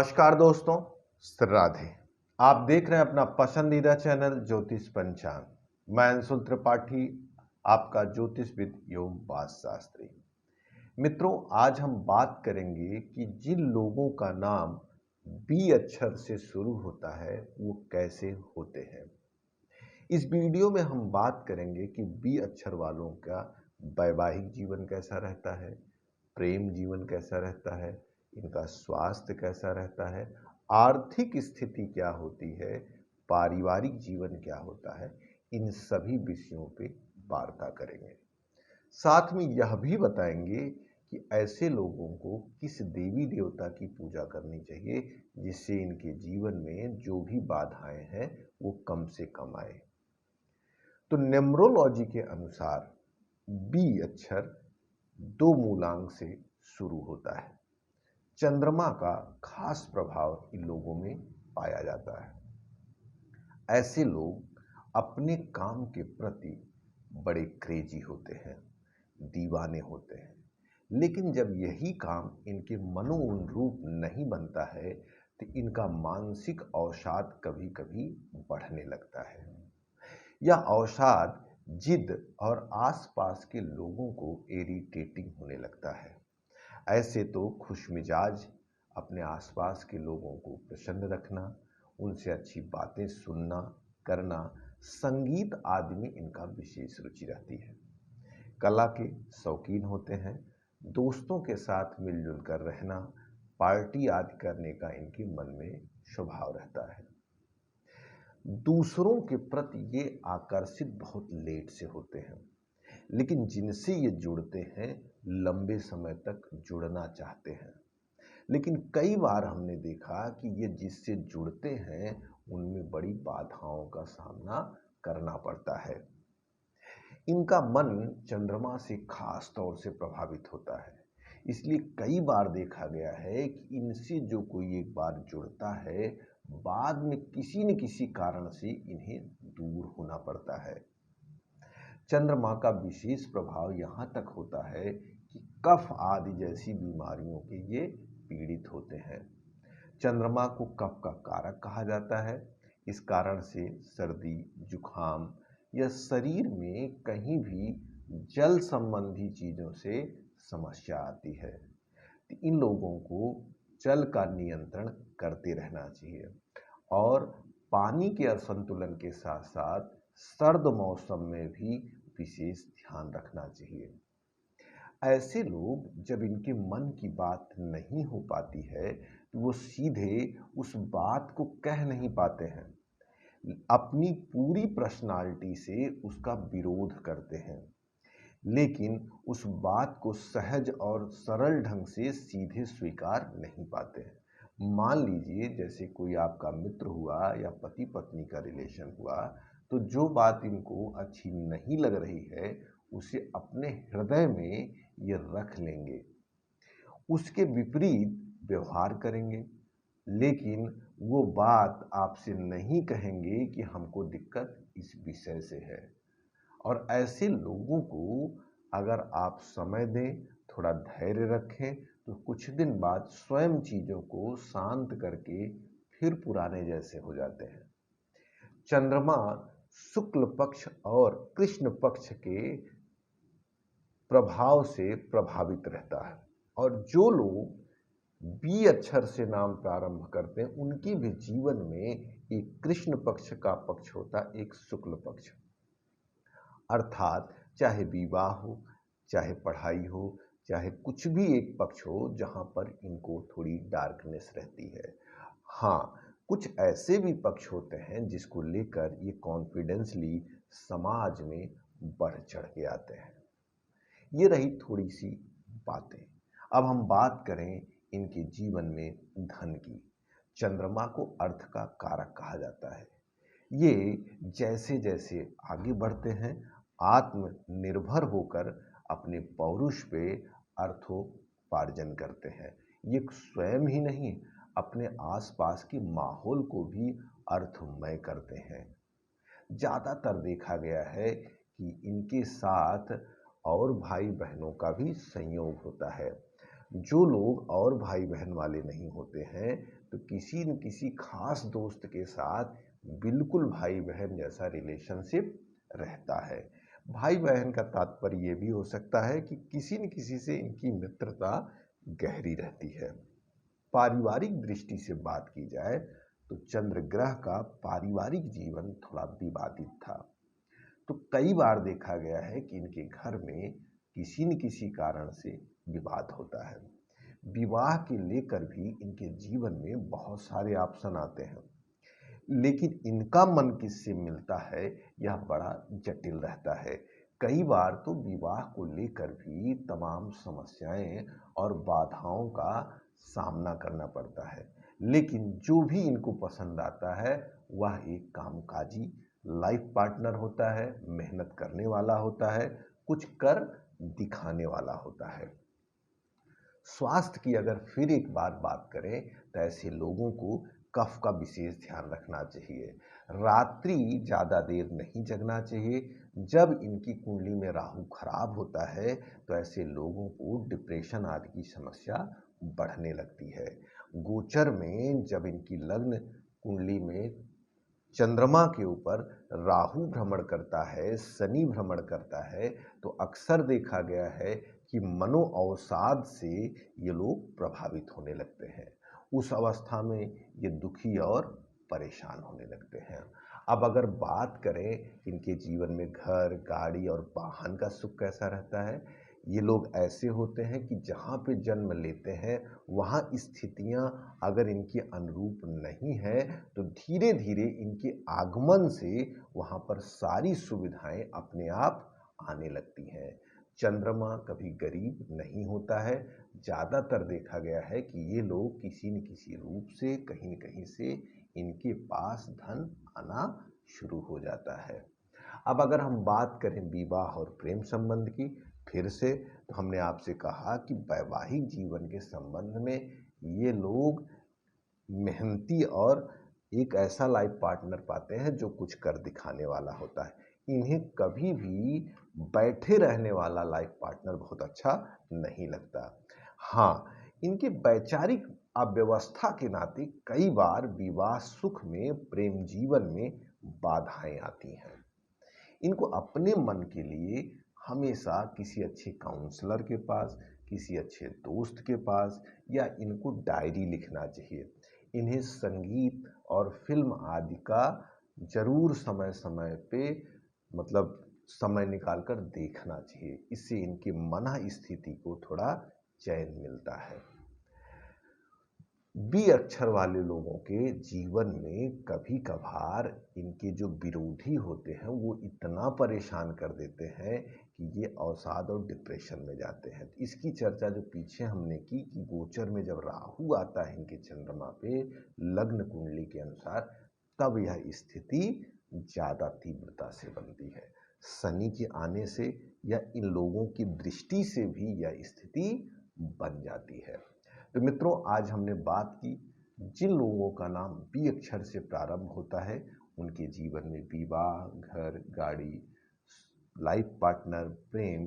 नमस्कार दोस्तों, राधे। आप देख रहे हैं अपना पसंदीदा चैनल ज्योतिष पंचांग। मैं अंशुल त्रिपाठी, आपका ज्योतिषविद एवं वास्तुशास्त्री। मित्रों, आज हम बात करेंगे कि जिन लोगों का नाम बी अक्षर से शुरू होता है वो कैसे होते हैं। इस वीडियो में हम बात करेंगे कि बी अक्षर वालों का वैवाहिक जीवन कैसा रहता है, प्रेम जीवन कैसा रहता है, इनका स्वास्थ्य कैसा रहता है, आर्थिक स्थिति क्या होती है, पारिवारिक जीवन क्या होता है। इन सभी विषयों पे वार्ता करेंगे। साथ में यह भी बताएंगे कि ऐसे लोगों को किस देवी देवता की पूजा करनी चाहिए जिससे इनके जीवन में जो भी बाधाएं हैं वो कम से कम आए। तो न्यूमरोलॉजी के अनुसार बी अक्षर दो मूलांक से शुरू होता है। चंद्रमा का खास प्रभाव इन लोगों में पाया जाता है। ऐसे लोग अपने काम के प्रति बड़े क्रेजी होते हैं, दीवाने होते हैं, लेकिन जब यही काम इनके मनोनुरूप नहीं बनता है तो इनका मानसिक अवसाद कभी कभी बढ़ने लगता है। यह अवसाद जिद और आसपास के लोगों को इरिटेटिंग होने लगता है। ऐसे तो खुशमिजाज अपने आसपास के लोगों को प्रसन्न रखना, उनसे अच्छी बातें सुनना करना, संगीत आदि में इनका विशेष रुचि रहती है। कला के शौकीन होते हैं, दोस्तों के साथ मिलजुल कर रहना, पार्टी आदि करने का इनके मन में स्वभाव रहता है। दूसरों के प्रति ये आकर्षित बहुत लेट से होते हैं, लेकिन जिनसे ये जुड़ते हैं लंबे समय तक जुड़ना चाहते हैं। लेकिन कई बार हमने देखा कि ये जिससे जुड़ते हैं उनमें बड़ी बाधाओं का सामना करना पड़ता है। इनका मन चंद्रमा से खास तौर से प्रभावित होता है, इसलिए कई बार देखा गया है कि इनसे जो कोई एक बार जुड़ता है बाद में किसी न किसी कारण से इन्हें दूर होना पड़ता है। चंद्रमा का विशेष प्रभाव यहाँ तक होता है कि कफ आदि जैसी बीमारियों के ये पीड़ित होते हैं। चंद्रमा को कफ का कारक कहा जाता है। इस कारण से सर्दी, जुखाम या शरीर में कहीं भी जल संबंधी चीज़ों से समस्या आती है। तो इन लोगों को जल का नियंत्रण करते रहना चाहिए और पानी के असंतुलन के साथ साथ सर्द मौसम में भी विशेष ध्यान रखना चाहिए। ऐसे लोग जब इनके मन की बात नहीं हो पाती है तो वो सीधे उस बात को कह नहीं पाते हैं, अपनी पूरी पर्सनालिटी से उसका विरोध करते हैं, लेकिन उस बात को सहज और सरल ढंग से सीधे स्वीकार नहीं पाते हैं। मान लीजिए जैसे कोई आपका मित्र हुआ या पति पत्नी का रिलेशन हुआ, तो जो बात इनको अच्छी नहीं लग रही है उसे अपने हृदय में ये रख लेंगे, उसके विपरीत व्यवहार करेंगे, लेकिन वो बात आपसे नहीं कहेंगे कि हमको दिक्कत इस विषय से है। और ऐसे लोगों को अगर आप समय दें, थोड़ा धैर्य रखें, तो कुछ दिन बाद स्वयं चीज़ों को शांत करके फिर पुराने जैसे हो जाते हैं। चंद्रमा शुक्ल पक्ष और कृष्ण पक्ष के प्रभाव से प्रभावित रहता है, और जो लोग बी अक्षर से नाम प्रारंभ करते हैं उनके भी जीवन में एक कृष्ण पक्ष का पक्ष होता है, एक शुक्ल पक्ष। अर्थात चाहे विवाह हो, चाहे पढ़ाई हो, चाहे कुछ भी एक पक्ष हो जहाँ पर इनको थोड़ी डार्कनेस रहती है। हाँ, कुछ ऐसे भी पक्ष होते हैं जिसको लेकर ये कॉन्फिडेंसली समाज में बढ़ चढ़ के आते हैं। ये रही थोड़ी सी बातें। अब हम बात करें इनके जीवन में धन की। चंद्रमा को अर्थ का कारक कहा जाता है। ये जैसे जैसे आगे बढ़ते हैं आत्मनिर्भर होकर अपने पौरुष पे अर्थोपार्जन करते हैं। ये स्वयं ही नहीं, अपने आसपास के माहौल को भी अर्थमय करते हैं। ज़्यादातर देखा गया है कि इनके साथ और भाई बहनों का भी संयोग होता है। जो लोग और भाई बहन वाले नहीं होते हैं तो किसी न किसी खास दोस्त के साथ बिल्कुल भाई बहन जैसा रिलेशनशिप रहता है। भाई बहन का तात्पर्य ये भी हो सकता है कि किसी न किसी से इनकी मित्रता गहरी रहती है। पारिवारिक दृष्टि से बात की जाए तो चंद्र ग्रह का पारिवारिक जीवन थोड़ा विवादित था। तो कई बार देखा गया है कि इनके घर में किसी न किसी कारण से विवाद होता है। विवाह के लेकर भी इनके जीवन में बहुत सारे ऑप्शन आते हैं, लेकिन इनका मन किससे मिलता है यह बड़ा जटिल रहता है। कई बार तो विवाह को लेकर भी तमाम समस्याएं और बाधाओं का सामना करना पड़ता है, लेकिन जो भी इनको पसंद आता है वह एक कामकाजी लाइफ पार्टनर होता है, मेहनत करने वाला होता है, कुछ कर दिखाने वाला होता है। स्वास्थ्य की अगर फिर एक बार बात करें तो ऐसे लोगों को कफ का विशेष ध्यान रखना चाहिए। रात्रि ज़्यादा देर नहीं जगना चाहिए। जब इनकी कुंडली में राहु खराब होता है तो ऐसे लोगों को डिप्रेशन आदि की समस्या बढ़ने लगती है। गोचर में जब इनकी लग्न कुंडली में चंद्रमा के ऊपर राहु भ्रमण करता है, शनि भ्रमण करता है, तो अक्सर देखा गया है कि मनोअवसाद से ये लोग प्रभावित होने लगते हैं। उस अवस्था में ये दुखी और परेशान होने लगते हैं। अब अगर बात करें इनके जीवन में घर, गाड़ी और वाहन का सुख कैसा रहता है, ये लोग ऐसे होते हैं कि जहाँ पे जन्म लेते हैं वहाँ स्थितियाँ अगर इनके अनुरूप नहीं है तो धीरे धीरे इनके आगमन से वहाँ पर सारी सुविधाएं अपने आप आने लगती हैं। चंद्रमा कभी गरीब नहीं होता है। ज़्यादातर देखा गया है कि ये लोग किसी न किसी रूप से कहीं न कहीं से इनके पास धन आना शुरू हो जाता है। अब अगर हम बात करें विवाह और प्रेम संबंध की, फिर से तो हमने आपसे कहा कि वैवाहिक जीवन के संबंध में ये लोग मेहनती और एक ऐसा लाइफ पार्टनर पाते हैं जो कुछ कर दिखाने वाला होता है। इन्हें कभी भी बैठे रहने वाला लाइफ पार्टनर बहुत अच्छा नहीं लगता। हाँ, इनके वैचारिक अव्यवस्था के नाते कई बार विवाह सुख में, प्रेम जीवन में बाधाएं आती हैं। इनको अपने मन के लिए हमेशा किसी अच्छे काउंसलर के पास, किसी अच्छे दोस्त के पास या इनको डायरी लिखना चाहिए। इन्हें संगीत और फिल्म आदि का जरूर समय समय पे मतलब समय निकाल कर देखना चाहिए। इससे इनकी मन स्थिति को थोड़ा चैन मिलता है। बी अक्षर वाले लोगों के जीवन में कभी कभार इनके जो विरोधी होते हैं वो इतना परेशान कर देते हैं कि ये अवसाद और डिप्रेशन में जाते हैं। इसकी चर्चा जो पीछे हमने की कि गोचर में जब राहु आता है इनके चंद्रमा पे लग्न कुंडली के अनुसार, तब यह स्थिति ज़्यादा तीव्रता से बनती है। शनि के आने से या इन लोगों की दृष्टि से भी यह स्थिति बन जाती है। तो मित्रों, आज हमने बात की जिन लोगों का नाम बी अक्षर से प्रारंभ होता है उनके जीवन में विवाह, घर, गाड़ी, लाइफ पार्टनर, प्रेम,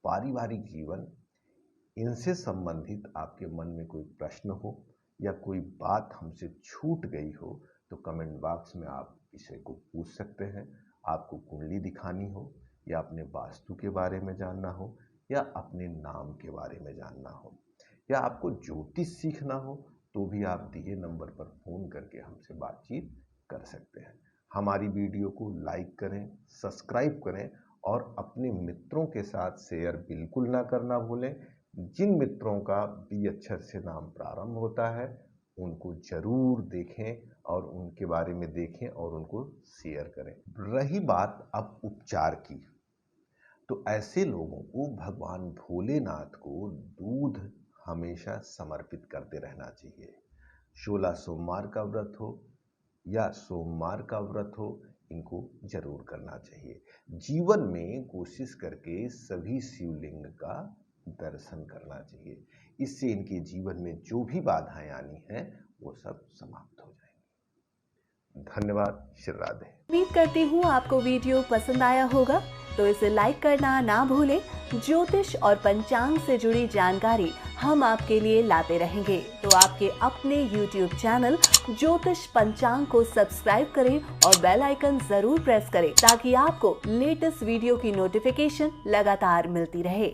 पारिवारिक जीवन, इनसे संबंधित आपके मन में कोई प्रश्न हो या कोई बात हमसे छूट गई हो तो कमेंट बॉक्स में आप इसे को पूछ सकते हैं। आपको कुंडली दिखानी हो या अपने वास्तु के बारे में जानना हो या अपने नाम के बारे में जानना हो या आपको ज्योतिष सीखना हो तो भी आप दिए नंबर पर फ़ोन करके हमसे बातचीत कर सकते हैं। हमारी वीडियो को लाइक करें, सब्सक्राइब करें और अपने मित्रों के साथ शेयर बिल्कुल ना करना भूलें। जिन मित्रों का बी अक्षर से नाम प्रारंभ होता है उनको जरूर देखें और उनके बारे में देखें और उनको शेयर करें। रही बात अब उपचार की, तो ऐसे लोगों को भगवान भोलेनाथ को दूध हमेशा समर्पित करते रहना चाहिए। 16 सोमवार का व्रत हो या सोमवार का व्रत हो, इनको जरूर करना चाहिए। जीवन में कोशिश करके सभी शिवलिंग का दर्शन करना चाहिए। इससे इनके जीवन में जो भी बाधाएं आनी हैं वो सब समाप्त हो जाएंगी। धन्यवाद। श्री राधे। उम्मीद करती हूँ आपको वीडियो पसंद आया होगा, तो इसे लाइक करना ना भूलें। ज्योतिष और पंचांग से जुड़ी जानकारी हम आपके लिए लाते रहेंगे, तो आपके अपने YouTube चैनल ज्योतिष पंचांग को सब्सक्राइब करें और बेल आइकन जरूर प्रेस करें, ताकि आपको लेटेस्ट वीडियो की नोटिफिकेशन लगातार मिलती रहे।